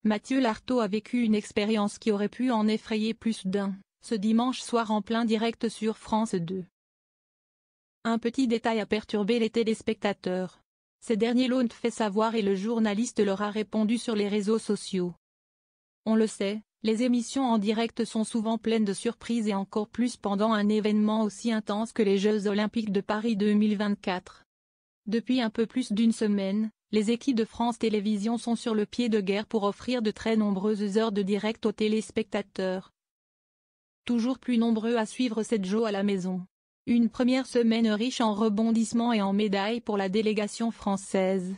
Mathieu Lartaud a vécu une expérience qui aurait pu en effrayer plus d'un, ce dimanche soir en plein direct sur France 2. Un petit détail a perturbé les téléspectateurs. Ces derniers l'ont fait savoir et le journaliste leur a répondu sur les réseaux sociaux. On le sait, les émissions en direct sont souvent pleines de surprises et encore plus pendant un événement aussi intense que les Jeux Olympiques de Paris 2024. Depuis un peu plus d'une semaine, les équipes de France Télévisions sont sur le pied de guerre pour offrir de très nombreuses heures de direct aux téléspectateurs. Toujours plus nombreux à suivre cette Jeux à la maison. Une première semaine riche en rebondissements et en médailles pour la délégation française,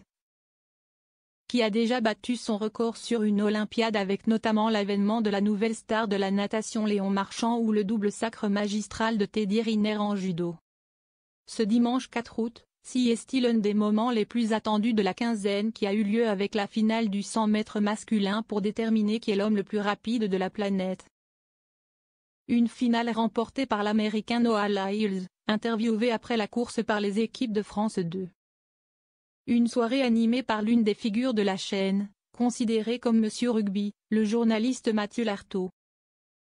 qui a déjà battu son record sur une Olympiade avec notamment l'avènement de la nouvelle star de la natation Léon Marchand ou le double sacre magistral de Teddy Riner en judo. Ce dimanche 4 août, si est-il un des moments les plus attendus de la quinzaine qui a eu lieu avec la finale du 100 mètres masculin pour déterminer qui est l'homme le plus rapide de la planète. Une finale remportée par l'Américain Noah Lyles, interviewé après la course par les équipes de France 2. Une soirée animée par l'une des figures de la chaîne, considérée comme Monsieur Rugby, le journaliste Mathieu Lartaud.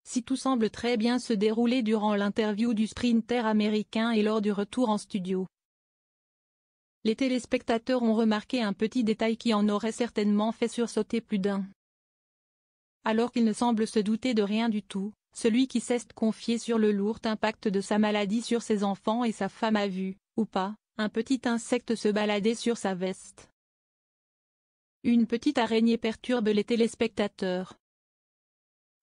Si tout semble très bien se dérouler durant l'interview du sprinter américain et lors du retour en studio, les téléspectateurs ont remarqué un petit détail qui en aurait certainement fait sursauter plus d'un. Alors qu'il ne semble se douter de rien du tout, celui qui s'est confié sur le lourd impact de sa maladie sur ses enfants et sa femme a vu, ou pas, un petit insecte se balader sur sa veste. Une petite araignée perturbe les téléspectateurs.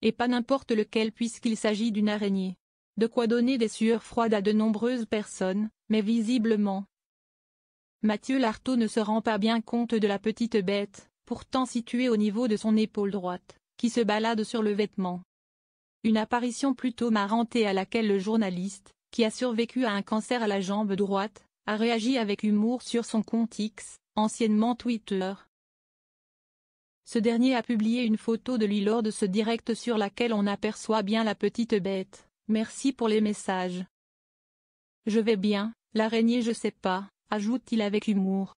Et pas n'importe lequel puisqu'il s'agit d'une araignée. De quoi donner des sueurs froides à de nombreuses personnes, mais visiblement, Mathieu Lartaud ne se rend pas bien compte de la petite bête, pourtant située au niveau de son épaule droite, qui se balade sur le vêtement. Une apparition plutôt marrante et à laquelle le journaliste, qui a survécu à un cancer à la jambe droite, a réagi avec humour sur son compte X, anciennement Twitter. Ce dernier a publié une photo de lui lors de ce direct sur laquelle on aperçoit bien la petite bête. Merci pour les messages. Je vais bien, l'araignée je sais pas, ajoute-t-il avec humour.